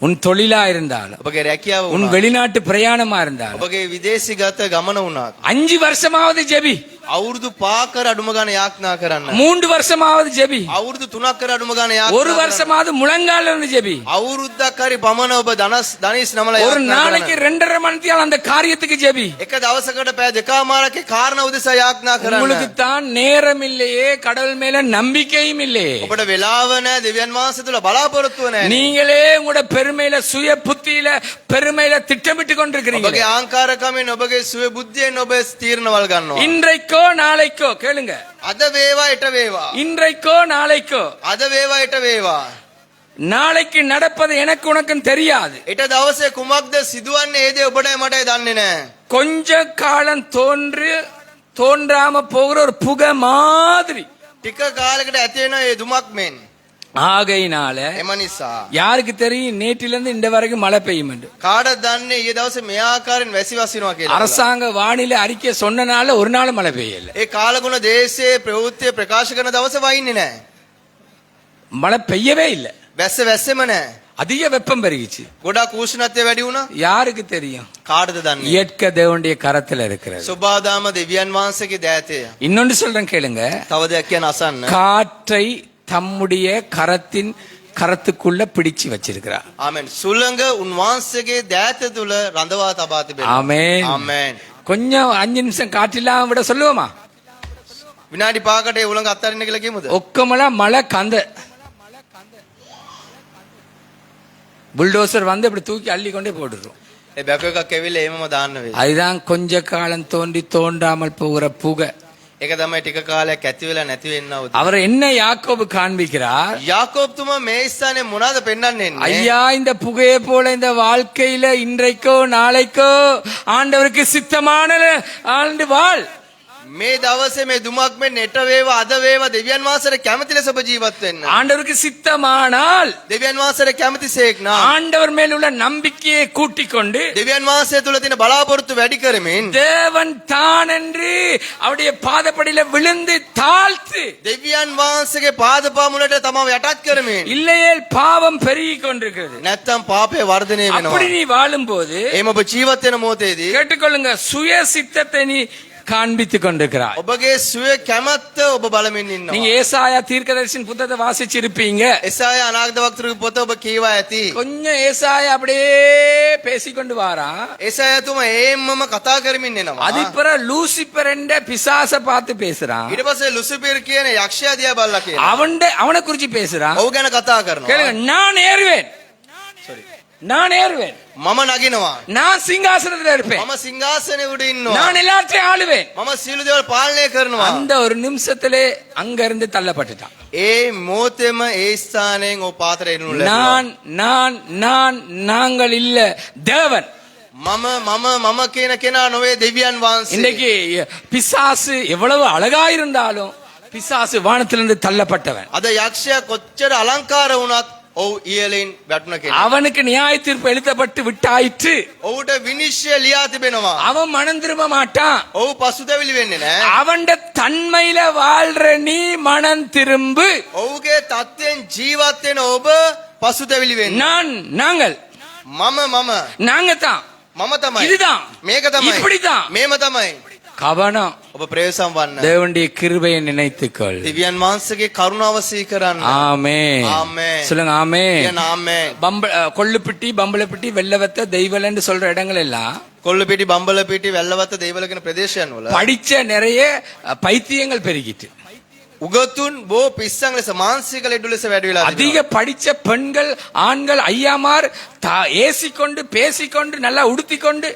A: உன் தொழிலா இருந்தாலும்,
B: ඔබගේ රැකියාව
A: உன்
B: වුණත්,
A: வெளிநாட்டு பிரயாணமா இருந்தாலும்,
B: ඔබගේ විදේශීගත ගමන වුණත්
A: 5 வருஷமாவது ஜெபி,
B: අවුරුදු 5ක් කර අඩුම ගානේ යාඥා කරන්න.
A: 3 வருஷமாவது ஜெபி,
B: අවුරුදු 3ක් කර අඩුම ගානේ යාඥා
A: ஒரு வருஷமாவது முழங்கால இருந்து ஜெபி.
B: අවුරුද්දක් හරි පමණ ඔබ ධනිස් නමල
A: ஒரு
B: යාඥා
A: நாளைக்கு
B: කරන්න.
A: 2.5 மணி நேரம் அந்த காரியத்துக்கு ஜெபி.
B: එක දවසකට පැය දෙකමාරක කාරණා උදෙසා යාඥා
A: உங்களுக்கு
B: කරන්න.
A: தான் நேரம் இல்லையே, கடவுள் மேல நம்பிக்கையும் இல்லையே.
B: ඔබට වෙලාව නැහැ, දෙවියන් වහන්සේ තුල බලාපොරොත්තුව නැහැ.
A: நீங்களே உங்களோட பெருமையில சுய புத்தியில பெருமையில திட்டமிட்டு கொண்டிருக்கிறீங்க.
B: ඔබගේ ආංකාරකමෙන් ඔබගේ සුව බුද්ධියෙන් ඔබ තීරණවල් ගන්නවා.
A: இன்றைக்கோ நாளைக்கோ கேளுங்க.
B: අද වේවා ඊට වේවා.
A: இன்றைக்கோ நாளைக்கோ.
B: අද වේවා ඊට වේවා.
A: நாளைக்கு நடப்பது எனக்கு உனக்கும் தெரியாது.
B: ඊට දවසේ කුමක්ද සිදුවන්නේ ඒ දේ ඔබටයි මටයි දන්නේ නැහැ.
A: கொஞ்ச காலம் தோன்றாம போகிற ஒரு புகை மாதிரி.
B: ටික කාලයකට ඇති වෙන ඒ දුමක් මෙන්.
A: ஆகையினால
B: එම නිසා
A: யாருக்கு தெரியும் நேற்றிலிருந்து இந்த வரைக்கும் மழை பெய்யும் என்று?
B: කාටද දන්නේ ඊයේ දවසේ මේ ආකාරයෙන් වැසි වසිනවා කියලා.
A: அரசாங்க வானிலை அறிக்கை சொன்னனால ஒரு நாள் மழை பெய்யல.
B: ඒ කාලගුණ දේශයේ ප්‍රවෘත්ති ප්‍රකාශ කරන දවසේ වයින්නේ නැහැ.
A: மழை பெய்யவே இல்லை.
B: වැස්සෙම නැහැ.
A: அதிக வெப்பம் பெருகிச்சு.
B: ගොඩක් උෂ්ණත්වය වැඩි වුණා.
A: யாருக்கு தெரியும்?
B: කාටද දන්නේ?
A: இயற்கை தேவனுடைய கரத்துல இருக்கிறது.
B: සබාදාම දෙවියන් වහන්සේගේ දෑතේ.
A: இன்னொன்று சொல்றேன் கேளுங்க.
B: තව දෙයක් කියන අසන්න.
A: காற்றை தம்முடைய கரத்துக்குள்ள பிடிச்சு வச்சிருக்கிறார்.
B: ආමෙන්. සුළඟ උන්වහන්සේගේ දෑත තුල රඳවා තබා තිබෙනවා.
A: ஆமென்.
B: ආමෙන්.
A: கொஞ்சம் 5 நிமிஷம் காற்றில்லாம விட சொல்லுவோமா?
B: විනාඩි 5කට ඒ උලඟ අත්තරින්න කියලා කියමුද?
A: ஒக்கமலா மழை கந்த புல்டோசர் வந்து இப்படி தூக்கி அள்ளி கொண்டே போட்டுரும்.
B: ඒ බැකෝ එකක් ඇවිල්ලා එහෙමම දාන්න වෙයි.
A: அதுதான் கொஞ்ச காலம் தோன்றாமல் போகிற புகை.
B: ඒක තමයි ටික කාලයක් ඇති වෙලා නැති වෙන්නව.
A: அவர் என்ன யாக்கோபு காண்பிக்கிறார்?
B: යාකෝබ් තුමා මේ ස්ථානේ මොනවාද පෙන්වන්නේ?
A: ஐயா, இந்த புகையை போல இந்த வாழ்க்கையில இன்றைக்கோ நாளைக்கோ ஆண்டவருக்கு சித்தமான ஆண்டு வாழ்.
B: මේ දවසේ මේ දුමක් මෙන් නෙට වේවා අද වේවා දෙවියන් වහන්සේට කැමති ලෙස ඔබ ජීවත් වෙන්න.
A: ஆண்டவருக்கு சித்தமானால்
B: දෙවියන් වහන්සේට කැමතිසේක් නා.
A: ஆண்டவர் மேல் உள்ள நம்பிக்கையை கூட்டிக் கொண்டு
B: දෙවියන් වහන්සේ තුල තියෙන බලාපොරොත්තු වැඩි කරමින්
A: தேவன் தான் என்று அவருடைய பாதப்படியில விழுந்து தாழ்த்து,
B: දෙවියන් වහන්සේගේ පාදපා මුලට තමව යටත් කරමින්
A: இல்லையேல் பாவம் பெருகிக் கொண்டிருக்கிறது.
B: නැත්තම් පාපය වර්ධනය වෙනවා.
A: அப்படி நீ வாழும்போது
B: එහෙම ඔබ ජීවත් වෙන මොහොතේදී
A: கேட்டுக்கொள்ளுங்க, சுய சித்தத்தை நீ காண்பித்துக் கொண்டிருக்கிறாய்.
B: ඔබගේ සුව කැමැත්ත ඔබ බලමින් ඉන්නවා.
A: நீங்க ஏசாயா தீர்க்கதரிசியின் புத்தகத்தை வாசிச்சிருப்பீங்க.
B: එසායා අනාගත වක්තෘගේ පොත ඔබ කියවා ඇති.
A: கொஞ்சம் ஏசாயா அப்படியே பேசிக்கொண்டு வாரான்.
B: එසායා තුමා ඒම්මම කතා කරමින් එනවා.
A: அதிப்புற லூசிபர் என்ற பிசாசை பார்த்து பேசுறான்.
B: ඊට පස්සේ ලුසිෆර් කියන යක්ෂයා දිහා බලලා කියනවා.
A: அவனை குறிச்சு பேசுறான்.
B: ඔහු ගැන කතා කරනවා.
A: கேளுங்க, நான் ஏறுவேன், நான் ஏறுவேன்,
B: මම නගිනවා.
A: நான் சிங்காசனத்துல இருப்பேன்,
B: මම සිංහාසනේ උඩ ඉන්නවා.
A: நான் எல்லாத்தையும் ஆளுவேன்.
B: මම සියලු දේවල් පාලනය කරනවා.
A: அந்த ஒரு நிமிஷத்திலே அங்க இருந்து தள்ளப்பட்டுட்டான்.
B: ඒ මොහොතේම ඒ ස්ථානයෙන් ඔහු පාතර එනු
A: நாங்கள் இல்ல, தேவன்.
B: මම කියන කෙනා නොවේ, දෙවියන් වහන්සේ.
A: இன்னைக்கு பிசாசு எவ்வளவு அழகா இருந்தாலும் பிசாசு வானத்திலிருந்து தள்ளப்பட்டவன்.
B: අද යක්ෂයා කොච්චර අලංකාර වුණත් ඔහු ඉහළින් වැටුණ කෙනා.
A: அவனுக்கு நியாய தீர்ப்பு எழுதப்பட்டு விட்டாயிற்று.
B: ඔහුට විනිශ්චය ලියා තිබෙනවා.
A: அவன் மனம் திரும்ப மாட்டான்.
B: ඔහු පසුතැවිලි වෙන්නේ නැහැ.
A: அவன் தன்மையில வாழ்ற நீ மனம் திரும்பு.
B: ඔහුගේ தත්ත්වයෙන් ජීවත් වෙන ඔබ පසුතැවිලි වෙන්න.
A: நாங்கள் நாங்க தான்,
B: මම තමයි,
A: இதுதான்,
B: මේක තමයි,
A: இப்படிதான்.
B: මේම තමයි.
A: கவனம்.
B: ඔබ ප්‍රේසම් වන්න.
A: தேவனுடைய கிருபையை நினைத்துக்கொள்.
B: දෙවියන් වහන්සේගේ කරුණාව සීකරන්න.
A: ஆமென்.
B: ஆமென்.
A: சொல்லுங்க ஆமென்.
B: කියන ආමේන්.
A: கொள்ளுப்பிட்டி பம்பளப்பிட்டி வெள்ளவத்த தெய்வலன்னு சொல்ற இடங்கள் எல்லாம்
B: කොල්ලපිටි බම්බලපිටි වැල්ලවත්ත දේවල කියන ප්‍රදේශයන් වල
A: படிச்ச நிறைய பைத்தியங்கள் பெருகிட்டு.
B: උගතුන් බෝ පිස්සන් ලෙස මානසික ලෙඩ ලෙස වැඩි වෙලා
A: அதிக படிச்ச பெண்கள் ஆண்கள் ஐயாமார் ஏசிக்கொண்டு பேசிக்கொண்டு நல்லா உடுத்திக்கொண்டு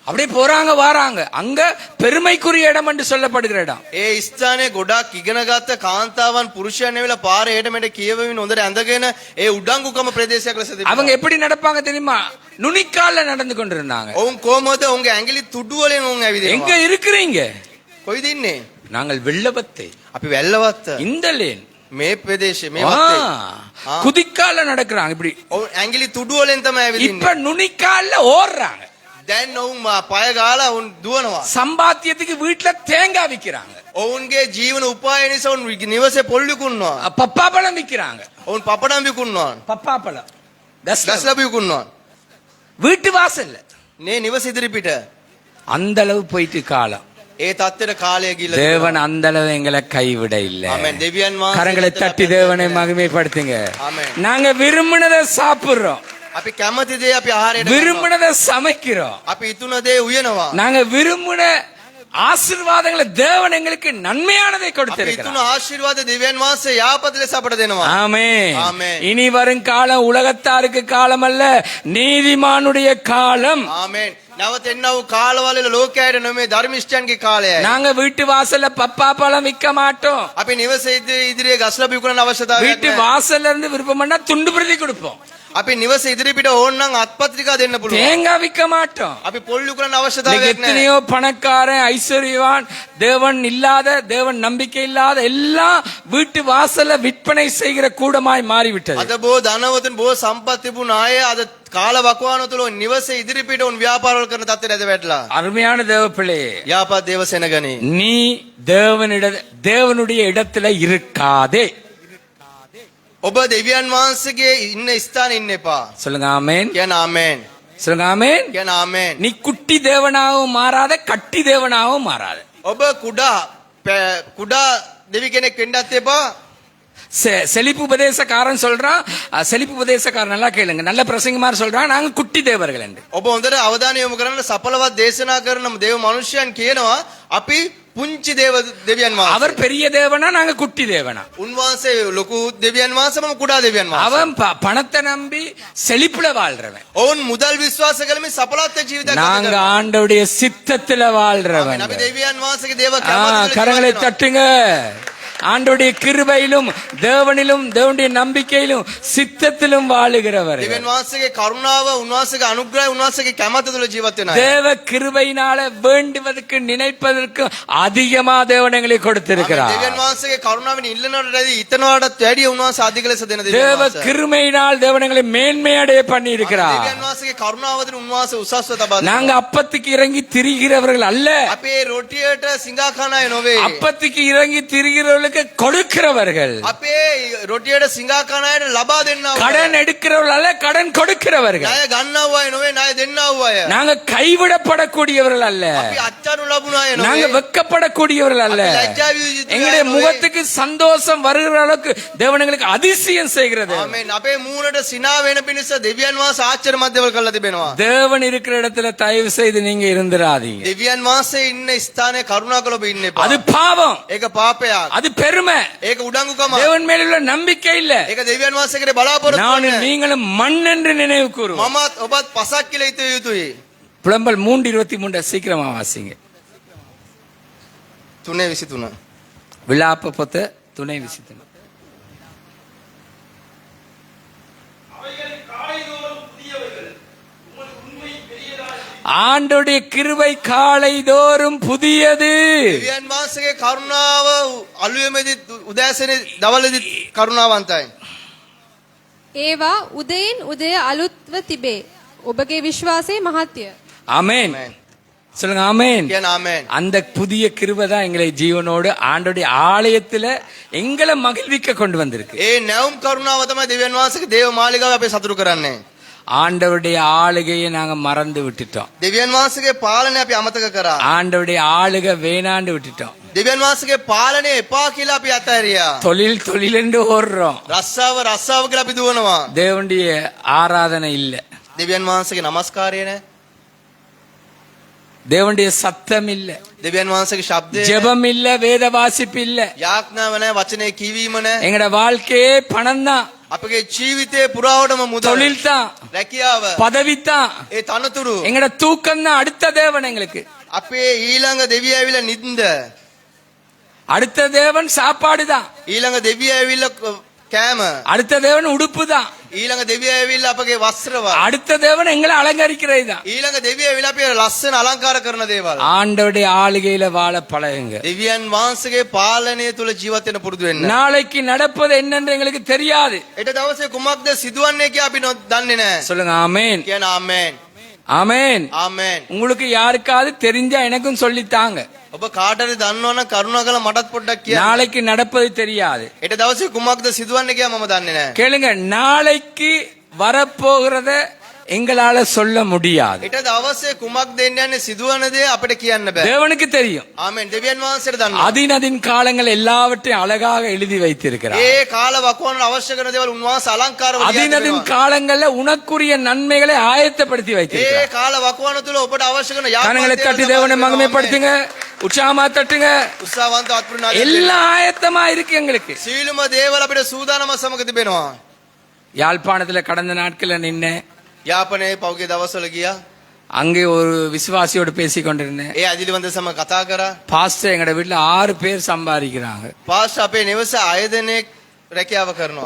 A: அப்படியே போறாங்க வாராங்க. அங்க பெருமைக்குரிய இடம் என்று சொல்லப்படுகிற இடம்.
B: ඒ ස්ථානයේ ගොඩක් ඉගෙනගත්ත කාන්තාවන් පුරුෂයන් ඇවිල්ලා පාර හෙට මෙහෙට කියවමින් හොඳට ඇඳගෙන ඒ උඩංගුකම ප්‍රදේශයක් ලෙස තිබුණා.
A: அவங்க எப்படி நடப்பாங்க தெரியுமா? நுனிக்கால நடந்து கொண்டிருந்தாங்க.
B: ඔවුන් කොහොමද ඔවුන්ගේ ඇඟිලි තුඩු වලින් ඔවුන්
A: எங்க
B: ඇවිදිනවා.
A: இருக்கிறீங்க?
B: කොයිද ඉන්නේ?
A: நாங்கள் வெள்ளவத்தை
B: අපි වැල්ලවත්ත
A: இந்த லேன்
B: මේ ප්‍රදේශයේ මේ වත්තේ.
A: குதிக்கால நடக்கிறாங்க இப்படி.
B: ඔවුන් ඇඟිලි තුඩු වලින් තමයි
A: இப்ப
B: ඇවිදින්නේ.
A: நுனிக்கால ஓடுறாங்க.
B: දැන් ඔවුන් පය ගාලා ඔවුන් දුවනවා.
A: சம்பாத்தியத்துக்கு வீட்டுல தேங்காய் விக்கிறாங்க.
B: ඔවුන්ගේ ජීවන උපාය නිසා ඔවුන් නිවසේ පොල් විකුණනවා.
A: பப்பாப்பழம் விக்கிறாங்க.
B: ඔවුන් පපඩම් විකුණනවා.
A: பப்பாப்பழம்
B: ගස් ලැබු විකුණනවා.
A: வீட்டு வாசல்ல
B: නේ නිවස ඉදිරිපිට.
A: அந்த அளவு போயிட்டு காலம்.
B: ඒ தත්තර කාලය ගිහිල්ලා
A: தேவன் அந்த அளவு எங்களை கைவிட இல்ல.
B: ආමෙන්. දෙවියන් වහන්සේ
A: கரங்களை தட்டி தேவனை மகிமைப்படுத்துங்க.
B: ஆமென்.
A: நாங்க விரும்பினதை சாப்பிடுறோம்,
B: අපි කැමති දේ අපි ආහාරයට ගන්නවා.
A: விரும்பினதை சமைக்கிறோம்.
B: අපි ඉතුන දේ උයනවා.
A: நாங்க விரும்பின ஆசீர்வாதங்களை தேவன் எங்களுக்கு நன்மையானதை
B: අපි
A: கொடுத்திருக்கிறார்.
B: ඉතුන ආශිර්වාද දෙවියන් වහන්සේ යාපත ලෙස අපට දෙනවා.
A: ஆமென்.
B: ஆமென்.
A: இனி வரும் காலம் உலகத்தாருக்கு காலம் அல்ல, நீதிமானுடைய காலம்.
B: ආමෙන්. නැවත එන්නව කාලවල ලෝකයට නෙමෙයි ධර්මිෂ්ඨයන්ගේ කාලයයි.
A: நாங்க வீட்டு வாசல்ல பப்பாப்பழம் விற்க மாட்டோம்.
B: අපි නිවසේ ඉදිරියේ ගස් ලැබු විකුණන අවශ්‍යතාවයක්
A: வீட்டு
B: නැහැ.
A: வாசல்ல இருந்து விருப்பம் பண்ணா துண்டு பிரதி கொடுப்போம்.
B: අපි නිවස ඉදිරිපිට ඕනනම් අත්පත්‍රිකා දෙන්න පුළුවන්.
A: தேங்காய் விற்க மாட்டோம்.
B: අපි පොල් විකුණන
A: இன்னைக்கு
B: අවශ්‍යතාවයක් නැහැ.
A: எத்தனையோ பணக்காரன் ஐஸ்வர்யவான் தேவன் இல்லாத தேவன் நம்பிக்கை இல்லாத எல்லாம் வீட்டு வாசல்ல விற்பனை செய்கிற கூடமாய் மாறிவிட்டது.
B: අද බොහෝ ධනවතුන් බොහෝ සම්පත් තිබුණ අය අද කාල වකවානුව තුළ නිවසේ ඉදිරිපිට උන් ව්‍යාපාරවල කරන තත්ත්වයට ඇද වැටලා.
A: அருமையான தேவ பிள்ளையே,
B: යාපත් දේව සෙනගනි.
A: நீ தேவனுடைய இடத்துல இருக்காதே.
B: ඔබ දෙවියන් වහන්සේගේ ඉන්න ස්ථානේ ඉන්න එපා.
A: சொல்லுங்க ஆமென்.
B: කියන ආමෙන්.
A: சொல்லுங்க ஆமென்.
B: කියන ආමෙන්.
A: நீ குட்டி தேவனாகவும் மாறாத கட்டி தேவனாகவும் மாறாத.
B: ඔබ කුඩා දෙවි කෙනෙක් වෙන්නත් එපා.
A: செழிப்பு உபதேசக்காரன் சொல்றான், செழிப்பு உபதேசக்காரன் நல்லா கேளுங்க, நல்ல பிரசங்கமார் சொல்றான், நாங்க குட்டி தேவர்கள் என்று.
B: ඔබ හොඳට අවධානය යොමු කරන්න. සඵලවත් දේශනා කරන දේව මනුෂ්‍යයන් කියනවා අපි පුංචි දෙවියන් වහන්සේ.
A: அவர் பெரிய தேவனா, நாங்க குட்டி தேவனா.
B: උන්වහන්සේ ලොකු දෙවියන් වහන්සේ මම කුඩා දෙවියන් වහන්සේ.
A: அவன் பணத்தை நம்பி செழிப்புல வாழ்றவன்,
B: ඔවුන් මුදල් විශ්වාස කරමින් සඵලවත් ජීවිතයක් ගත
A: நாங்க
B: කරනවා.
A: ஆண்டவருடைய சித்தத்துல வாழ்றவன்.
B: අපි දෙවියන් වහන්සේගේ දේව කැමැති
A: கரங்களை தட்டுங்க. ஆண்டவருடைய கிருபையிலும் தேவனிலும் தேவனுடைய நம்பிக்கையிலும் சித்தத்திலும் வாழுகிறவர்.
B: දෙවියන් වහන්සේගේ කරුණාව, උන්වහන්සේගේ අනුග්‍රහය, උන්වහන්සේගේ කැමැත්ත තුළ ජීවත් වෙන අය.
A: தேவ கிருபையினால வேண்டுவதற்கு நினைப்பதற்கு அதிகமா தேவன் எங்களை கொடுத்திருக்கிறார்.
B: දෙවියන් වහන්සේගේ කරුණාවෙන් ඉල්ලනවටදී ඊතනවටත් වැඩිය උන්වහන්සේ අධික ලෙස දෙන දෙවියන්
A: தேவ
B: වහන්සේ.
A: கிருபையினால் தேவன் எங்களை மேன்மையடைய பண்ணி இருக்கிறார்.
B: දෙවියන් වහන්සේගේ කරුණාවෙන් උන්වහන්සේ උසස්ව තබා දෙනවා.
A: நாங்க அப்பத்துக்கு இறங்கி திரிகிறவர்கள் அல்ல,
B: අපේ රොටියට සිඟා කන අය නොවේ.
A: அப்பத்துக்கு இறங்கி திரிகிறவர்களுக்கு கொடுக்கிறவர்கள்.
B: අපේ රොටියට සිඟා කන අයට ලබා දෙන්නා වූ
A: கடன் எடுக்கிறவர்கள் அல்ல, கடன் கொடுக்கிறவர்கள்.
B: ණය ගන්නා වූ අය නොවේ, ණය දෙන්නා වූ අය.
A: நாங்க கைவிடப்படக்கூடியவர்கள் அல்ல,
B: අපි අච්චරු ලැබුණ අය
A: நாங்க
B: නොවේ.
A: வெக்கப்படக்கூடியவர்கள் அல்ல.
B: අපි ලැජ්ජා විය යුතු අය
A: எங்களுடைய
B: නොවේ.
A: முகத்துக்கு சந்தோஷம் வருகிற அளவுக்கு தேவன் எங்களுக்கு அதிசயம் செய்கிறது.
B: ආමෙන්. අපේ මූණට සිනා වෙන පිණිස දෙවියන් වහන්සේ ආශ්චර්යමත් දේවල් කළා තිබෙනවා.
A: தேவன் இருக்கிற இடத்துல தயவு செய்து நீங்க இருந்துராதீங்க.
B: දෙවියන් වහන්සේ ඉන්න ස්ථානයේ කරුණාකර ඔබ ඉන්න එපා.
A: அது பாவம்,
B: ඒක පාපයක්.
A: அது பெருமை,
B: ඒක උඩඟුකම.
A: தேவன் மேல உள்ள நம்பிக்கை இல்ல.
B: ඒක දෙවියන් වහන්සේගේ බලාපොරොත්තු
A: நானும்
B: වෙන්නේ.
A: நீங்களும் மண் என்று நினைவு கூறுவோம்.
B: මමත් ඔබත් පසක් කියලා හිත යුතුයි.
A: புலம்பல் 3:23 சீக்கிரமா வாசிங்க.
B: 3:23.
A: விலாப்ப பொத்த துணை விசித்தன. ஆண்டோடைய கிருபை காலைதோறும் புதியது.
B: දෙවියන් වහන්සේගේ කරුණාව අලුයමෙදි උදෑසනේ දවල්ෙදි කරුණාවන්තයි.
C: ඒවා උදයෙන් උදය අලුත්ව තිබේ. ඔබගේ විශ්වාසයේ මහත්ය.
A: ஆமென். சொல்லுங்க ஆமென்.
B: කියන ආමෙන්.
A: அந்த புதிய கிருபை தான் எங்களை ஜீவனோடு ஆண்டோடைய ஆலயத்துல எங்களை மகிழ்விக்க கொண்டு வந்திருக்கு.
B: ඒ නැවුම් කරුණාව තමයි දෙවියන් වහන්සේගේ දේව මාලිගාව අපේ සතුටු කරන්නේ.
A: ஆண்டவருடைய ஆளுகையை நாங்க மறந்து விட்டுட்டோம்.
B: දෙවියන් වහන්සේගේ පාලනය අපි අමතක කරා.
A: ஆண்டவருடைய ஆளுகை வேணாண்டு விட்டுட்டோம்.
B: දෙවියන් වහන්සේගේ පාලනය එපා කියලා අපි අතහැරියා.
A: தொழில் என்று ஓடுறோம்.
B: රස්සාව කියලා අපි දුවනවා.
A: தேவனுடைய ஆராதனை இல்ல,
B: දෙවියන් වහන්සේගේ নমස්කාරය නැහැ.
A: தேவனுடைய சத்தம் இல்ல,
B: දෙවියන් වහන්සේගේ ශබ්දය
A: ஜெபம் இல்ல, வேத வாசிப்பு இல்ல.
B: යාඥාව නැහැ, වචනේ කියවීම නැහැ.
A: எங்கட வாழ்க்கையே பணம் தான்.
B: අපගේ ජීවිතේ පුරාවටම මුදල්
A: தொழில் தான்,
B: රැකියාව
A: பதவி தான்,
B: ඒ තනතුරු
A: எங்கட தூக்கம் தான் அடுத்த தேவன் எங்களுக்கு.
B: අපේ ඊළඟ දෙවිය ඇවිල්ලා නිින්ද
A: அடுத்த தேவன் சாப்பாடு தான்,
B: ඊළඟ දෙවිය ඇවිල්ලා කෑම
A: அடுத்த தேவன் உடுப்பு தான்,
B: ඊළඟ දෙවිය ඇවිල්ලා අපගේ වස්ත්‍රව
A: அடுத்த தேவன் எங்களை அலங்கரிக்கிறது தான்.
B: ඊළඟ දෙවිය ඇවිල්ලා අපේ ලස්සන අලංකාර කරන දේවල්
A: ஆண்டவருடைய ஆளுகையில வாழ பழகுங்க.
B: දෙවියන් වහන්සේගේ පාලනය තුල ජීවත් වෙන්න පුරුදු වෙන්න.
A: நாளைக்கு நடப்பது என்னன்னு எங்களுக்கு தெரியாது.
B: ඊට දවසේ කුමක්ද සිදුවන්නේ කියලා අපි දන්නේ නැහැ.
A: சொல்லுங்க ஆமென்.
B: කියන ආමෙන්.
A: ஆமென்.
B: ආමෙන්.
A: உங்களுக்கு யாருக்காவது தெரிஞ்சா எனக்கும் சொல்லித்தாங்க.
B: ඔබ කාටද දන්නවනම් කරුණාකරලා මටත් පොඩ්ඩක් කියන්න.
A: நாளைக்கு நடப்பது தெரியாது.
B: ඊට දවසේ කුමක්ද සිදුවන්නේ කියලා මම දන්නේ නැහැ.
A: கேளுங்க, நாளைக்கு வரப்போகிறத எங்களால சொல்ல முடியாது.
B: ඊට දවසේ කුමක්ද එන්නේ සිදුවන දේ අපිට කියන්න බෑ.
A: தேவனுக்கு தெரியும்.
B: ආමෙන්. දෙවියන් වහන්සේට දන්නවා.
A: அதின் காலங்கள் எல்லாவற்றையும் அழகாக எழுதி வைத்திருக்கிறார்.
B: ඒ කාල වකවානුවට අවශ්‍ය කරන දේවල් උන්වහන්සේ අලංකාරව
A: அதின் காலங்கள்ல உனக்குரிய நன்மைகளை ஆயத்தப்படுத்தி
B: ඒ
A: வைத்திருக்கிறார்.
B: කාල වකවානුව තුල ඔබට අවශ්‍ය කරන
A: கரங்களை தட்டி தேவனை மகிமைப்படுத்துங்க, உற்சாகமா தட்டுங்க.
B: උත්සාහවන්ත අත්පුරුණා
A: எல்லாம் ஆயத்தமா இருக்கு எங்களுக்கு.
B: සීලම දේවල් අපිට සූදානම සමග තිබෙනවා.
A: யாழ்ப்பாணத்துல கடந்த நாட்கள்ல நின்ன
B: යාපනයේ පෞගේ දවස්වල ගියා.
A: அங்கே ஒரு விசுவாசியோடு பேசி கொண்டிருந்தேன்.
B: ඒ අදිලිවන්ත සමග කතා කරා.
A: பாஸ்டர் எங்கட வீட்டுல 6 பேர் சம்பாதிக்கிறாங்க.
B: පාස්ටර් අපේ නිවසේ 6 දෙනෙක් රැකියාව කරනවා.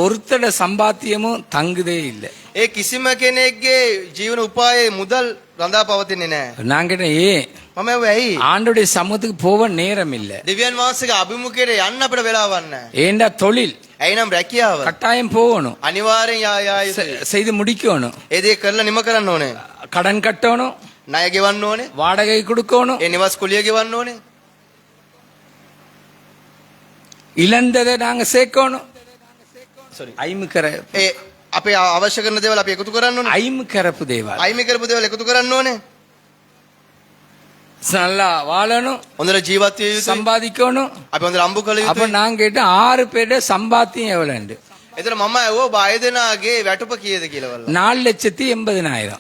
A: ஒருத்தட சம்பாத்தியமும் தங்குதே இல்லை.
B: ඒ කිසිම කෙනෙක්ගේ ජීවන උපායේ මුදල් රඳා පවතින්නේ නැහැ.
A: நான் கேட்டேன், ஏன்?
B: මම ඇයි?
A: ஆண்டுடைய சமூகத்துக்கு போக நேரம் இல்ல.
B: දෙවියන් වහන්සේගේ අභිමුඛයට යන්න අපිට වෙලාවක් නැහැ.
A: ஏண்டா தொழில்
B: ඇයිනම් රැකියාව
A: கட்டாயம் போகணும்,
B: අනිවාර්යෙන් යා යුතුයි.
A: செய்து முடிக்கணும்,
B: ඒ දේ කරලා නිම කරන්න ඕනේ.
A: கடன் கட்டணும்,
B: ණය ගෙවන්න ඕනේ.
A: வாடகை கொடுக்கணும்,
B: ඒ නිවාස කුලිය ගෙවන්න ඕනේ.
A: இழந்ததை நாங்க சேர்க்கணும்.
B: sorry
A: ஐமுக்கர
B: ඒ අපේ අවශ්‍ය කරන දේවල් අපි එකතු කරන්න ඕනේ.
A: ஐமுக்கரப்பு தேவா
B: අයිමි කරපු දේවල් එකතු කරන්න ඕනේ.
A: நல்லா வாழணும்,
B: හොඳට ජීවත් විය යුතුයි.
A: சம்பாதிக்கணும்.
B: අපි හොඳට අම්බු කළ
A: அப்ப
B: යුතුයි.
A: நான் கேட்டேன், 6 பேருடைய சம்பாத்தியம் எவ்வளவு?
B: එතන මම ඇහුවා ඔබ අය දෙනාගේ වැටුප කීයද කියලා වල්ලා.
A: 4,80,000.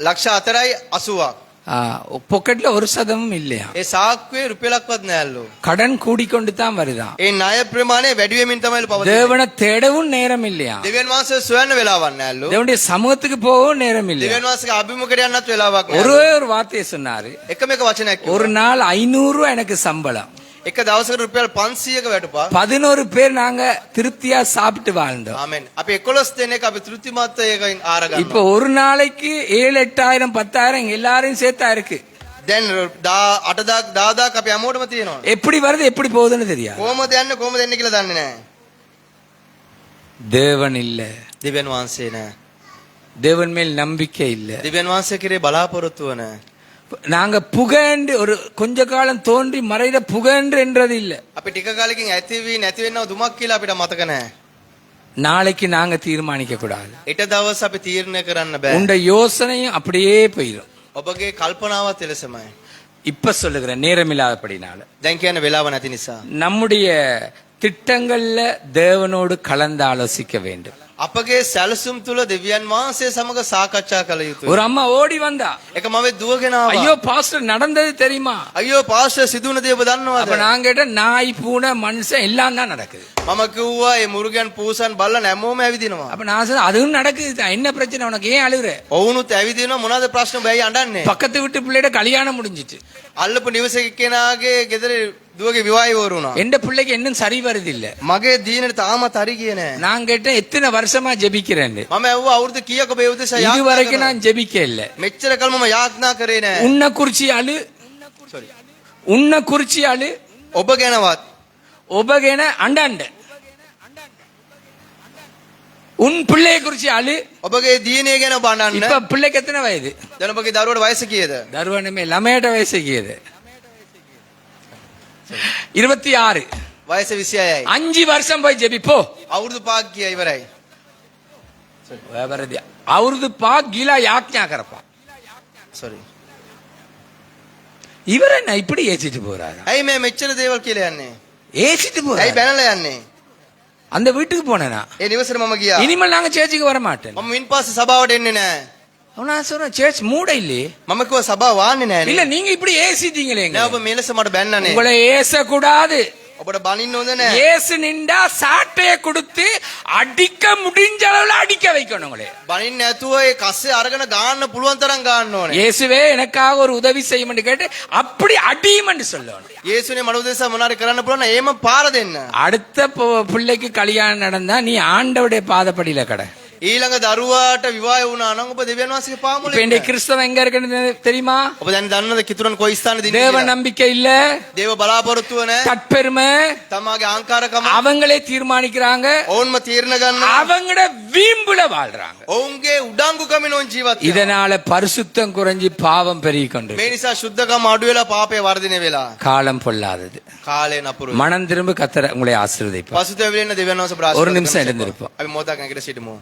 B: ලක්ෂ 4.80ක්.
A: பொக்கெட்ல 1% இல்லையா?
B: ඒ සාක්කුවේ රුපියලක්වත් නැල්ලු.
A: கடன் கூடிக்கொண்டு தான் வருதா.
B: ඒ ණය ප්‍රමාණය වැඩි වෙමින් තමයි පවතින්නේ.
A: தேவனை தேடவும் நேரம் இல்லையா?
B: දෙවියන් වහන්සේ සොයන්න වෙලාවක් නැල්ලු.
A: தேவனுடைய சமூகத்துக்கு போகவும் நேரம் இல்லையா?
B: දෙවියන් වහන්සේගේ අභිමුඛයට යන්නත් වෙලාවක් නැහැ.
A: ஒரே ஒரு வார்த்தையை சொன்னாரு,
B: එකම එක වචනයක් කිව්වා.
A: ஒரு நாள் 500 ரூபாய் எனக்கு சம்பளம்,
B: එක දවසකට රුපියල් 500ක වැටුපා.
A: 11 பேர் நாங்க திருப்தியா சாப்பிட்டு வாழ்ந்தோம்.
B: ආමෙන්. අපි 11 දෙනෙක් අපි තෘප්තිමත් එකකින් ආර
A: இப்ப
B: ගන්නවා.
A: ஒரு நாளைக்கு 7,000, 8,000, 10,000 எல்லாரையும் சேர்த்தா இருக்கு.
B: දැන් 8,000 10,000 අපි හැමෝටම තියෙනවා.
A: எப்படி வருது எப்படி போகுதுன்னு தெரியாது.
B: කොහමද යන්නේ කොහමද එන්නේ කියලා දන්නේ නැහැ.
A: தேவன் இல்ல,
B: දෙවියන් වහන්සේ නැහැ.
A: தேவன் மேல் நம்பிக்கை இல்ல.
B: දෙවියන් වහන්සේ කෙරේ බලාපොරොත්තුව නැහැ.
A: நாங்க புகண்டு ஒரு கொஞ்ச காலம் தோன்றி மறைத புகண்டு என்றது இல்ல.
B: අපි ටික කාලෙකින් ඇති වී නැති වෙනව දුමක් කියලා අපිට මතක නැහැ.
A: நாளைக்கு நாங்க தீர்மானிக்க கூடாது.
B: ඊට දවස් අපි තීරණය කරන්න බෑ.
A: உண்ட யோசனையும் அப்படியே போயிடும்.
B: ඔබගේ කල්පනාවත් එලෙසමයි.
A: இப்ப சொல்லுகிறேன், நேரமில்லாதபடினால.
B: දැන් කියන වෙලාව නැති නිසා.
A: நம்முடைய திட்டங்கள்ல தேவனோடு கலந்து ஆலோசிக்க வேண்டும்.
B: අපගේ සැලසුම් තුල දෙවියන් වහන්සේ සමග සාකච්ඡා කළ යුතුයි.
A: ஒரு அம்மா ஓடி வந்தா,
B: එක මම දුවගෙන
A: ஐயோ
B: ආවා.
A: பாஸ்டர் நடந்தது தெரியுமா?
B: අයියෝ පාස්ටර් සිදුවන දේ ඔබ
A: அப்ப
B: දන්නවද?
A: நான் கேட்டேன், நாய் பூனை மனுஷன் எல்லாம் தான் நடக்குது.
B: මම කිව්වා මේ මුර්ගයන් පූසන් බල්ලා හැමෝම ඇවිදිනවා.
A: அப்ப நான் சொன்னேன், அதுவும் நடக்குது, என்ன பிரச்சனை உனக்கு, ஏன் அழுகுற?
B: ඔවුනුත් ඇවිදිනවා මොනවාද ප්‍රශ්න බැයි අඬන්නේ?
A: பக்கத்து வீட்டு பிள்ளையோட கல்யாணம் முடிஞ்சிட்டு,
B: අල්ලපු නිවසේ කෙනාගේ ගෙදර දුවගේ විවාහය වරුණා.
A: எந்த பிள்ளைக்கு இன்னும் சரி வருது இல்ல.
B: මගේ දීනට තාමත් හරි ගියේ නෑ.
A: நான் கேட்டேன், எத்தனை வருஷமா ஜெபிக்கிறேன்னு.
B: මම ඇහුවා අවුරුදු කීයක ඔබ ඒ උදෙසා
A: இது
B: යාඥා
A: வரைக்கும்
B: කරනවද?
A: நான் ஜெபிக்க இல்ல.
B: මෙච්චර කල් මම යාඥා කරේ නෑ.
A: உன்னை குறிச்சி அழு,
B: sorry
A: உன்னை குறிச்சி அழு,
B: ඔබ ගැනවත්
A: ஒபகேன அண்டாண்ட, உன் பிள்ளைய குறிச்சி அழு.
B: ඔබගේ දීනේ ගැන ඔබ අඬන්න.
A: இப்ப பிள்ளைக்கு எத்தனை வயது?
B: දැන් ඔබගේ දරුවට වයස කීයද?
A: தருவனமே லமேட வயசு கீது 26.
B: වයස 26යි.
A: 5 வருஷம் போய் ஜெபிப்போ.
B: අවුරුදු 5ක් ගියා ඉවරයි.
A: வரது அவருது பா கீழா யாக்ஞா கரப்பா.
B: sorry
A: இவர என்ன இப்படி ஏசிட்டு போறாரு?
B: ඇයි මේ මෙච්චර දේවල් කියලා යන්නේ?
A: ஏசிட்டு
B: ඇයි
A: போறாரு.
B: බැනලා යන්නේ?
A: அந்த வீட்டுக்கு போனேனா,
B: ඒ නිවසේට මම ගියා.
A: இனிமேல் நாங்க சேர்ச்சுக்கு வர மாட்டேன்.
B: මම මින්පස්සේ සභාවට එන්නේ නෑ.
A: அவனா சொன்ன சேர்ச் மூட இல்லையே.
B: මම කිව්වා සභාව වාන්නේ නෑනේ.
A: இல்ல நீங்க இப்படி ஏசிட்டீங்களே.
B: නෑ ඔබ මේ ලෙස මට බැන්නනේ.
A: உங்களை ஏச கூடாது.
B: ඔබට බනින්න හොඳ නෑ.
A: இயேசு நின்றா சாட்டையை கொடுத்து அடிக்க முடிஞ்ச அளவுல அடிக்க வைக்கணும் உங்களே.
B: බනින්න නැතුව ඒ කස්සේ අරගෙන ගාන්න පුළුවන් තරම් ගාන්න ඕනේ.
A: இயேசுவே எனக்காக ஒரு உதவி செய்யும்னு கேட்டு அப்படி அடியும்னு சொல்லணும்.
B: යේසුනේ මට උදෙසා මොනාරි කරන්න පුළුවන් නම් ඒම පාර දෙන්න.
A: அடுத்த பிள்ளைக்கு கல்யாணம் நடந்தா நீ ஆண்டவருடைய பாதப்படியில கடை.
B: ඊළඟ දරුවාට විවාහ වුණා නම් ඔබ දෙවියන් වහන්සේගේ
A: இப்ப
B: පාමුලේ.
A: இன்றைக்கு கிறிஸ்தவம் எங்க இருக்குன்னு தெரியுமா?
B: ඔබ දැන් දන්නවද කිතුරන් කොයි ස්ථානේද ඉන්නේ
A: தேவ
B: කියලා?
A: நம்பிக்கை இல்ல,
B: දේව බලාපොරොත්තුව නැහැ.
A: தற்பெருமை,
B: තමාගේ අහංකාරකම
A: அவங்களே தீர்மானிக்கிறாங்க,
B: ඔවුන්ම තීරණ ගන්නවා.
A: அவங்களோட வீம்புல வாழ்றாங்க.
B: ඔවුන්ගේ උඩංගුකමින් ඔවුන් ජීවත් වෙනවා.
A: இதனால பரிசுத்தம் குறைஞ்சி பாவம் பெருகி கொண்டு
B: මේ නිසා සුද්ධකම අඩු වෙලා පාපය වර්ධනය වෙලා
A: காலம் பொல்லாதது.
B: කාලය නපුරු.
A: மனம் திரும்ப கத்தர் உங்களை ஆசீர்வதிப்பார்.
B: පසුතැවිලි වෙන දෙවියන් වහන්සේ
A: ஒரு
B: ප්‍රාර්ථනා
A: நிமிஷம்
B: කරනවා.
A: எழுந்திருப்போம்.
B: අපි මොහොතක් නැගිට සිටමු.